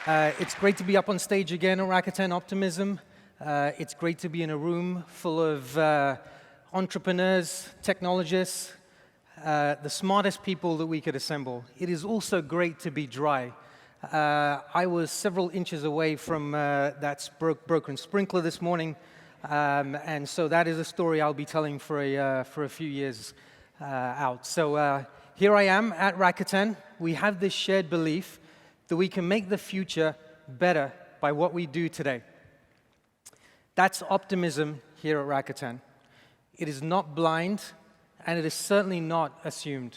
It's great to be up on stage again at Rakuten Optimism. It's great to be in a room full of entrepreneurs, technologists, the smartest people that we could assemble. It is also great to be dry. I was several inches away from that broken sprinkler this morning, and so that is a story I'll be telling for a few years out. So here I am at Rakuten. We have this shared belief that we can make the future better by what we do today. That's optimism here at Rakuten. It is not blind, and it is certainly not assumed.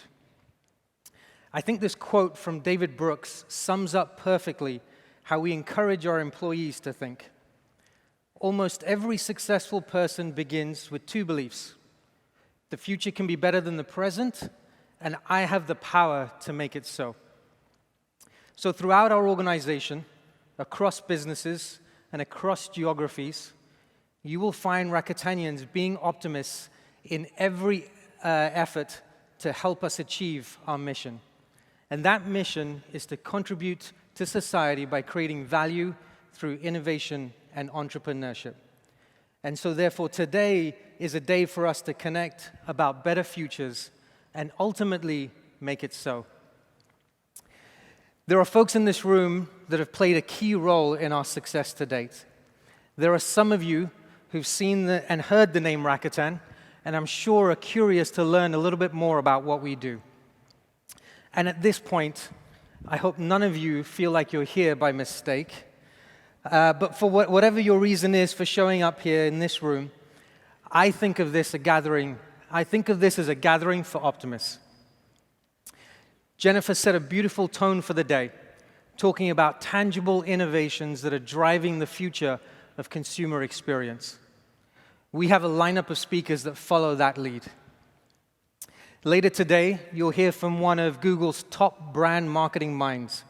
I think this quote from David Brooks sums up perfectly how we encourage our employees to think. Almost every successful person begins with two beliefs. The future can be better than the present, and I have the power to make it so. So throughout our organization, across businesses and across geographies, you will find Rakutenians being optimists in every effort to help us achieve our mission. And that mission is to contribute to society by creating value through innovation and entrepreneurship. And so therefore today is a day for us to connect about better futures and ultimately make it so. There are folks in this room that have played a key role in our success to date. There are some of you who've seen and heard the name Rakuten, and I'm sure are curious to learn a little bit more about what we do. And at this point, I hope none of you feel like you're here by mistake. But for whatever your reason is for showing up here in this room, I think of this as a gathering for optimists. Jennifer set a beautiful tone for the day, talking about tangible innovations that are driving the future of consumer experience. We have a lineup of speakers that follow that lead. Later today, you'll hear from one of Google's top brand marketing minds,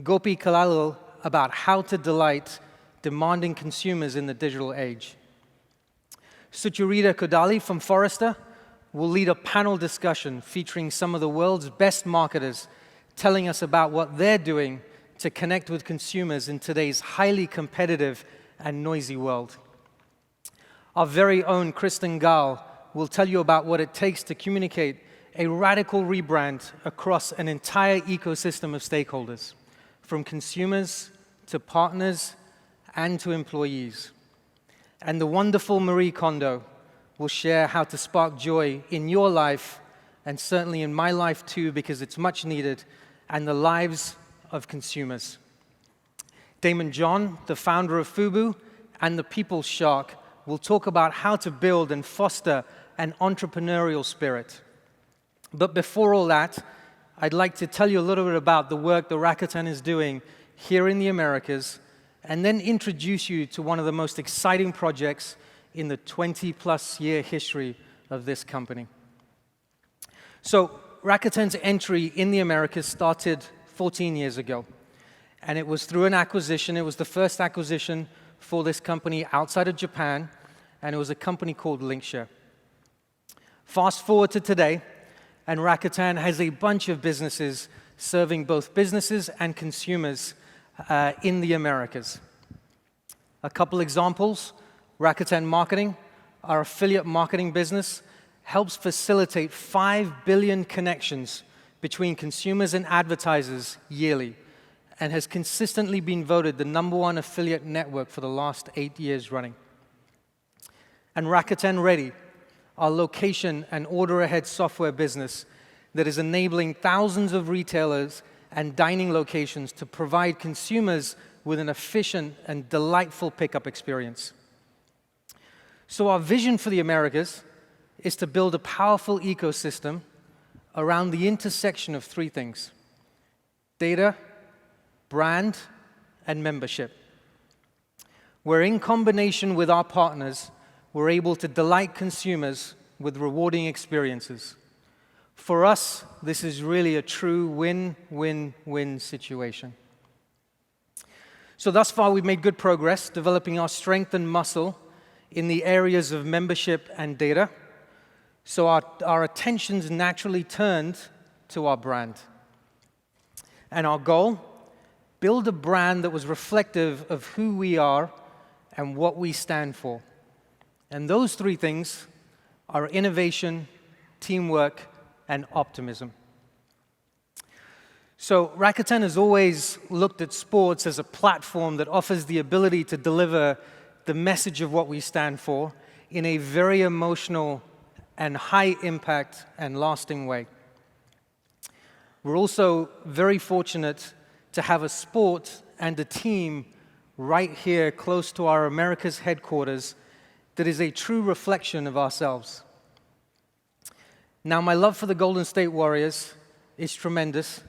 Gopi Kalalil, about how to delight demanding consumers in the digital age. Sucharita Kodali from Forrester will lead a panel discussion featuring some of the world's best marketers, telling us about what they're doing to connect with consumers in today's highly competitive and noisy world. Our very own Kristen Gall will tell you about what it takes to communicate a radical rebrand across an entire ecosystem of stakeholders, from consumers to partners and to employees. And the wonderful Marie Kondo will share how to spark joy in your life, and certainly in my life too, because it's much needed, and the lives of consumers. Damon John, the founder of Fubu and the People's Shark, will talk about how to build and foster an entrepreneurial spirit. But before all that, I'd like to tell you a little bit about the work that Rakuten is doing here in the Americas, and then introduce you to one of the most exciting projects in the 20-plus year history of this company. So Rakuten's entry in the Americas started 14 years ago, and it was through an acquisition. It was the first acquisition for this company outside of Japan, and it was a company called Linkshare. Fast forward to today, and Rakuten has a bunch of businesses serving both businesses and consumers in the Americas. A couple examples: Rakuten Marketing, our affiliate marketing business, helps facilitate 5 billion connections between consumers and advertisers yearly, and has consistently been voted the #1 affiliate network for the last 8 years running. And Rakuten Ready, our location and order-ahead software business that is enabling thousands of retailers and dining locations to provide consumers with an efficient and delightful pickup experience. So our vision for the Americas is to build a powerful ecosystem around the intersection of three things: data, brand, and membership, where in combination with our partners, we're able to delight consumers with rewarding experiences. For us, this is really a true win-win-win situation. So thus far, we've made good progress developing our strength and muscle in the areas of membership and data. So our attention's naturally turned to our brand. And our goal build a brand that was reflective of who we are and what we stand for. And those three things are innovation, teamwork, and optimism. So Rakuten has always looked at sports as a platform that offers the ability to deliver the message of what we stand for in a very emotional and high impact and lasting way. We're also very fortunate to have a sport and a team right here close to our America's headquarters that is a true reflection of ourselves. Now, my love for the Golden State Warriors is tremendous.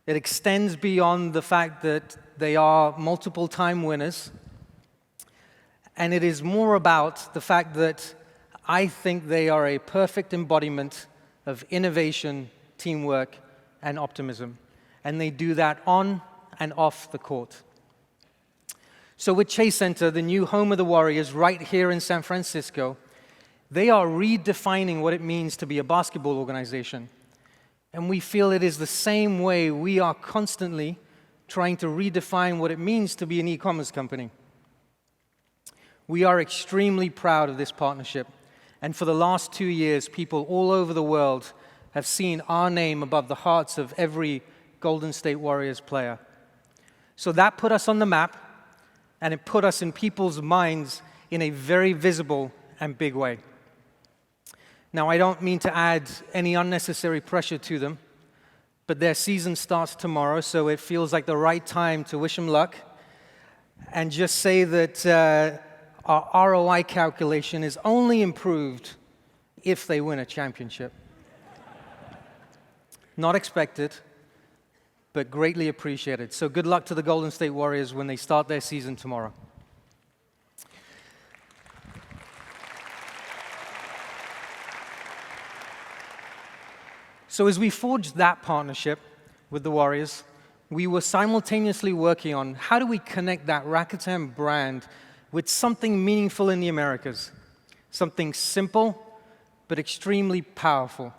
It extends beyond the fact that they are multiple-time winners. And it is more about the fact that I think they are a perfect embodiment of innovation, teamwork, and optimism. And they do that on and off the court. So with Chase Center, the new home of the Warriors right here in San Francisco, they are redefining what it means to be a basketball organization. And we feel it is the same way we are constantly trying to redefine what it means to be an e-commerce company. We are extremely proud of this partnership. And for the last 2 years, people all over the world have seen our name above the hearts of every Golden State Warriors player. So that put us on the map, and it put us in people's minds in a very visible and big way. Now, I don't mean to add any unnecessary pressure to them, but their season starts tomorrow, so it feels like the right time to wish them luck and just say that our ROI calculation is only improved if they win a championship. Not expected, but greatly appreciated. So good luck to the Golden State Warriors when they start their season tomorrow. So as we forged that partnership with the Warriors, we were simultaneously working on how do we connect that Rakuten brand with something meaningful in the Americas, something simple but extremely powerful.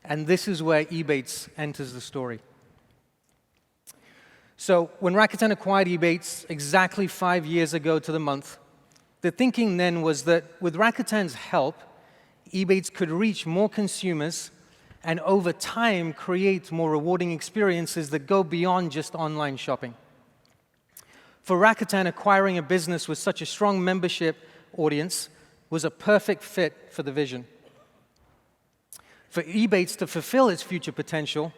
And this is where Ebates enters the story. So when Rakuten acquired Ebates exactly 5 years ago to the month, the thinking then was that with Rakuten's help, Ebates could reach more consumers and over time create more rewarding experiences that go beyond just online shopping. For Rakuten, acquiring a business with such a strong membership audience was a perfect fit for the vision. For Ebates to fulfill its future potential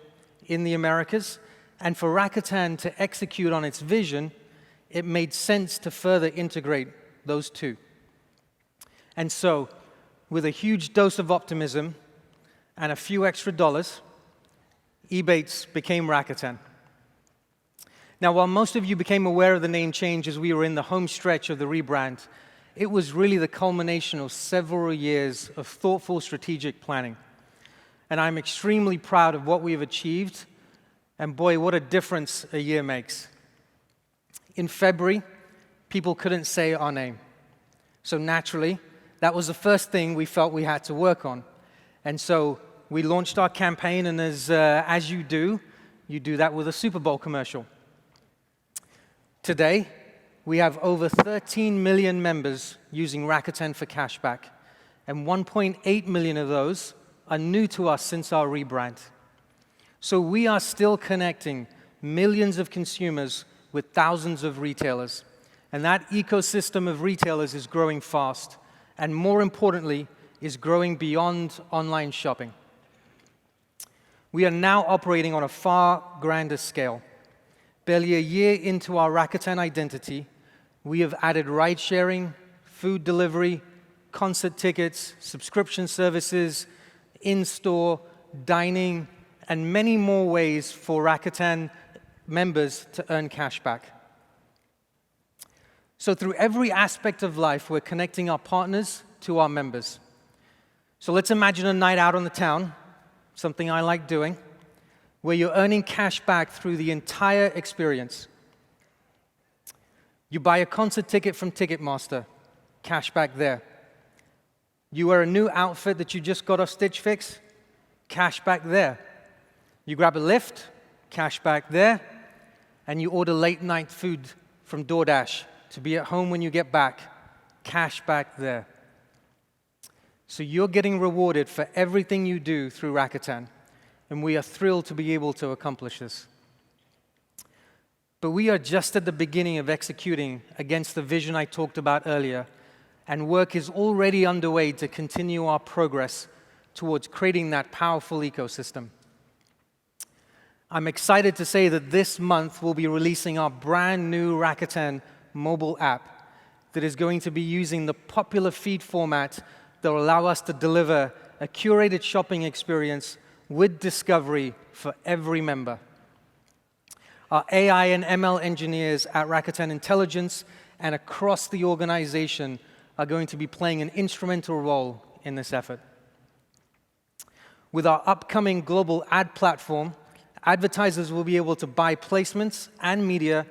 in the Americas, and for Rakuten to execute on its vision, it made sense to further integrate those two. And so, with a huge dose of optimism and a few extra dollars, Ebates became Rakuten. Now, while most of you became aware of the name change as we were in the home stretch of the rebrand, it was really the culmination of several years of thoughtful strategic planning. And I'm extremely proud of what we've achieved, and boy, what a difference a year makes. In February, people couldn't say our name. So naturally, that was the first thing we felt we had to work on. And so we launched our campaign, and as you do that with a Super Bowl commercial. Today, we have over 13 million members using Rakuten for cashback, and 1.8 million of those are new to us since our rebrand. So we are still connecting millions of consumers with thousands of retailers, and that ecosystem of retailers is growing fast, and more importantly, is growing beyond online shopping. We are now operating on a far grander scale. Barely a year into our Rakuten identity, we have added ride-sharing, food delivery, concert tickets, subscription services, in-store, dining, and many more ways for Rakuten members to earn cashback. So through every aspect of life, we're connecting our partners to our members. So let's imagine a night out on the town, something I like doing, where you're earning cash back through the entire experience. You buy a concert ticket from Ticketmaster, cash back there. You wear a new outfit that you just got off Stitch Fix, cash back there. You grab a lift, cash back there. and you order late night food from DoorDash to be at home when you get back, cash back there. So you're getting rewarded for everything you do through Rakuten, and we are thrilled to be able to accomplish this. But we are just at the beginning of executing against the vision I talked about earlier, and work is already underway to continue our progress towards creating that powerful ecosystem. I'm excited to say that this month we'll be releasing our brand new Rakuten mobile app that is going to be using the popular feed format that will allow us to deliver a curated shopping experience with discovery for every member. Our AI and ML engineers at Rakuten Intelligence and across the organization are going to be playing an instrumental role in this effort. With our upcoming global ad platform, advertisers will be able to buy placements and media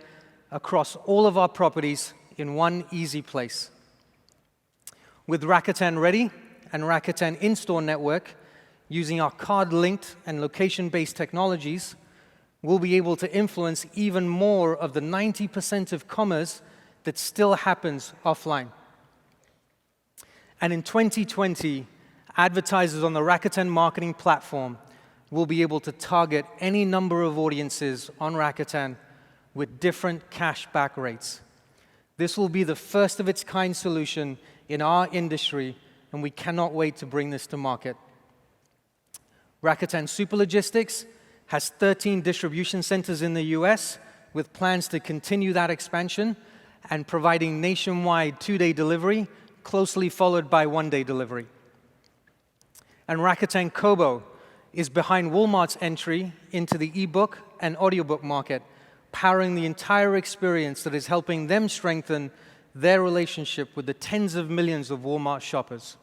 across all of our properties in one easy place. With Rakuten Ready and Rakuten In-Store Network, using our card-linked and location-based technologies, we'll be able to influence even more of the 90% of commerce that still happens offline. And in 2020, advertisers on the Rakuten marketing platform will be able to target any number of audiences on Rakuten with different cashback rates. This will be the first of its kind solution in our industry, and we cannot wait to bring this to market. Rakuten Super Logistics has 13 distribution centers in the US, with plans to continue that expansion and providing nationwide 2-day delivery, closely followed by 1-day delivery. And Rakuten Kobo is behind Walmart's entry into the ebook and audiobook market, powering the entire experience that is helping them strengthen their relationship with the tens of millions of Walmart shoppers.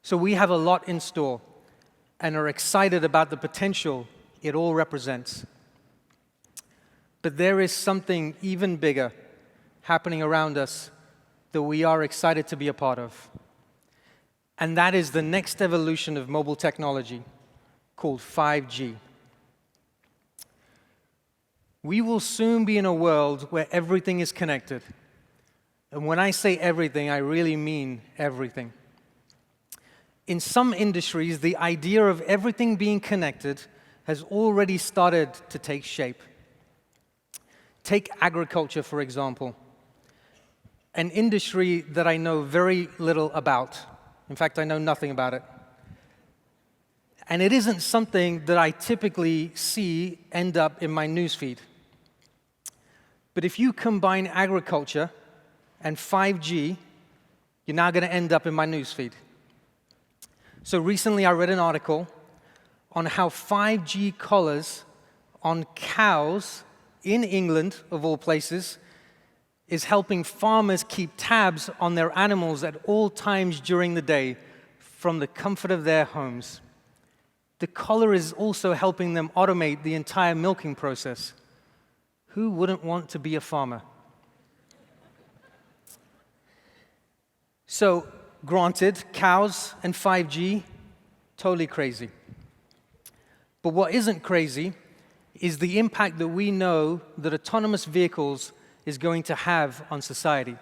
So we have a lot in store and are excited about the potential it all represents. But there is something even bigger happening around us that we are excited to be a part of. And that is the next evolution of mobile technology, called 5G. We will soon be in a world where everything is connected. And when I say everything, I really mean everything. In some industries, the idea of everything being connected has already started to take shape. Take agriculture, for example, an industry that I know very little about. In fact, I know nothing about it. And it isn't something that I typically see end up in my newsfeed. But if you combine agriculture and 5G, you're now going to end up in my newsfeed. So recently I read an article on how 5G collars on cows in England, of all places, is helping farmers keep tabs on their animals at all times during the day from the comfort of their homes. The collar is also helping them automate the entire milking process. Who wouldn't want to be a farmer? So, granted, cows and 5G, totally crazy. But what isn't crazy is the impact that we know that autonomous vehicles is going to have on society.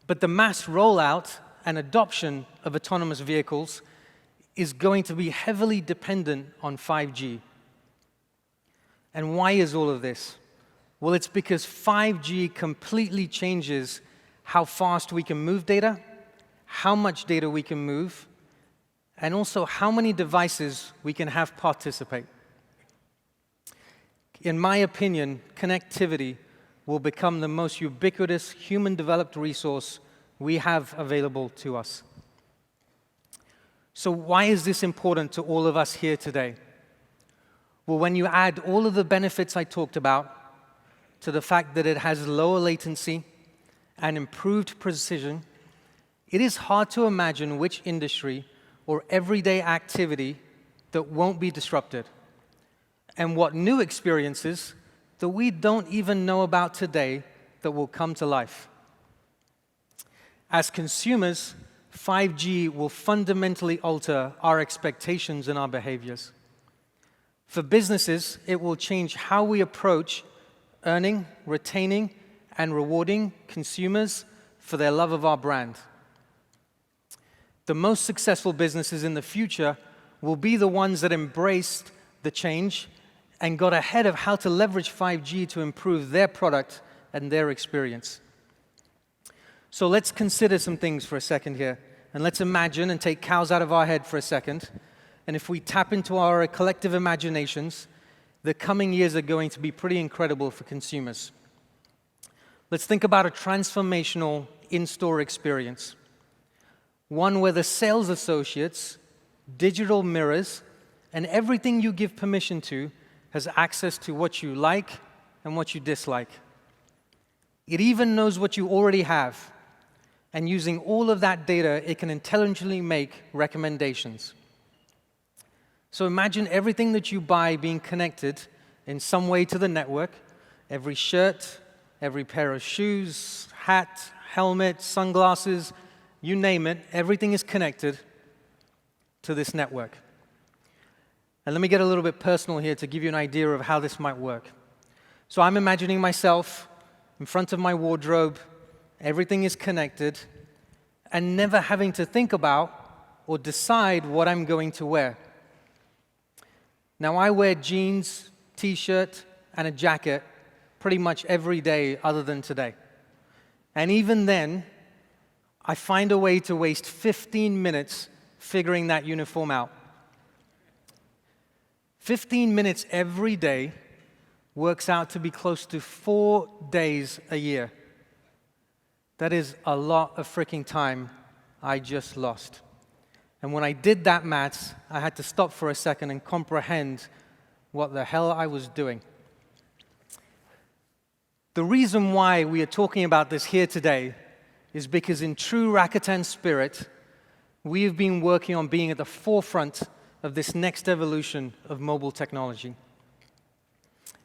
But the mass rollout and adoption of autonomous vehicles is going to be heavily dependent on 5G. And why is all of this? Well, it's because 5G completely changes how fast we can move data, how much data we can move, and also how many devices we can have participate. In my opinion, connectivity will become the most ubiquitous human-developed resource we have available to us. So why is this important to all of us here today? Well, when you add all of the benefits I talked about to the fact that it has lower latency and improved precision, it is hard to imagine which industry or everyday activity that won't be disrupted, and what new experiences that we don't even know about today that will come to life. As consumers, 5G will fundamentally alter our expectations and our behaviors. For businesses, it will change how we approach earning, retaining, and rewarding consumers for their love of our brand. The most successful businesses in the future will be the ones that embraced the change and got ahead of how to leverage 5G to improve their product and their experience. So let's consider some things for a second here. And let's imagine and take cows out of our head for a second. And if we tap into our collective imaginations, the coming years are going to be pretty incredible for consumers. Let's think about a transformational in-store experience. One where the sales associates, digital mirrors, and everything you give permission to has access to what you like and what you dislike. It even knows what you already have. And using all of that data, it can intelligently make recommendations. So imagine everything that you buy being connected in some way to the network. Every shirt, every pair of shoes, hat, helmet, sunglasses, you name it, everything is connected to this network. And let me get a little bit personal here to give you an idea of how this might work. So I'm imagining myself in front of my wardrobe, everything is connected, and never having to think about or decide what I'm going to wear. Now, I wear jeans, t-shirt, and a jacket pretty much every day other than today. And even then, I find a way to waste 15 minutes figuring that uniform out. 15 minutes every day works out to be close to 4 days a year. That is a lot of freaking time I just lost. And when I did that maths, I had to stop for a second and comprehend what the hell I was doing. The reason why we are talking about this here today is because in true Rakuten spirit, we have been working on being at the forefront of this next evolution of mobile technology.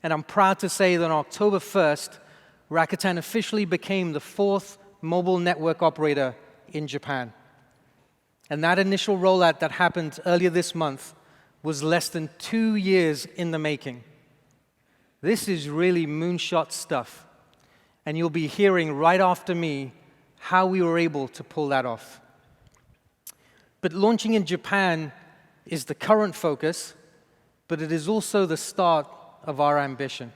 And I'm proud to say that on October 1st, Rakuten officially became the 4th mobile network operator in Japan. And that initial rollout that happened earlier this month was less than 2 years in the making. This is really moonshot stuff. And you'll be hearing right after me how we were able to pull that off. But launching in Japan is the current focus, but it is also the start of our ambition.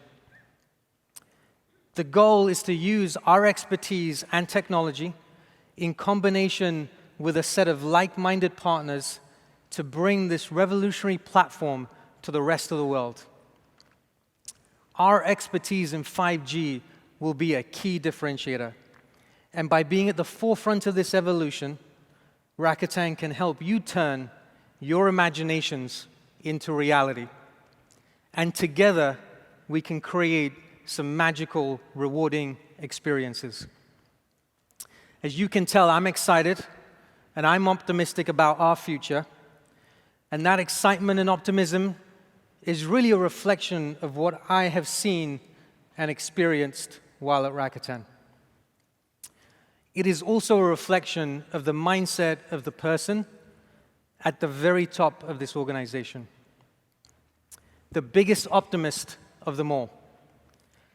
The goal is to use our expertise and technology in combination with a set of like-minded partners to bring this revolutionary platform to the rest of the world. Our expertise in 5G will be a key differentiator. And by being at the forefront of this evolution, Rakuten can help you turn your imaginations into reality. And together, we can create some magical, rewarding experiences. As you can tell, I'm excited, and I'm optimistic about our future. And that excitement and optimism is really a reflection of what I have seen and experienced while at Rakuten. It is also a reflection of the mindset of the person at the very top of this organization. The biggest optimist of them all.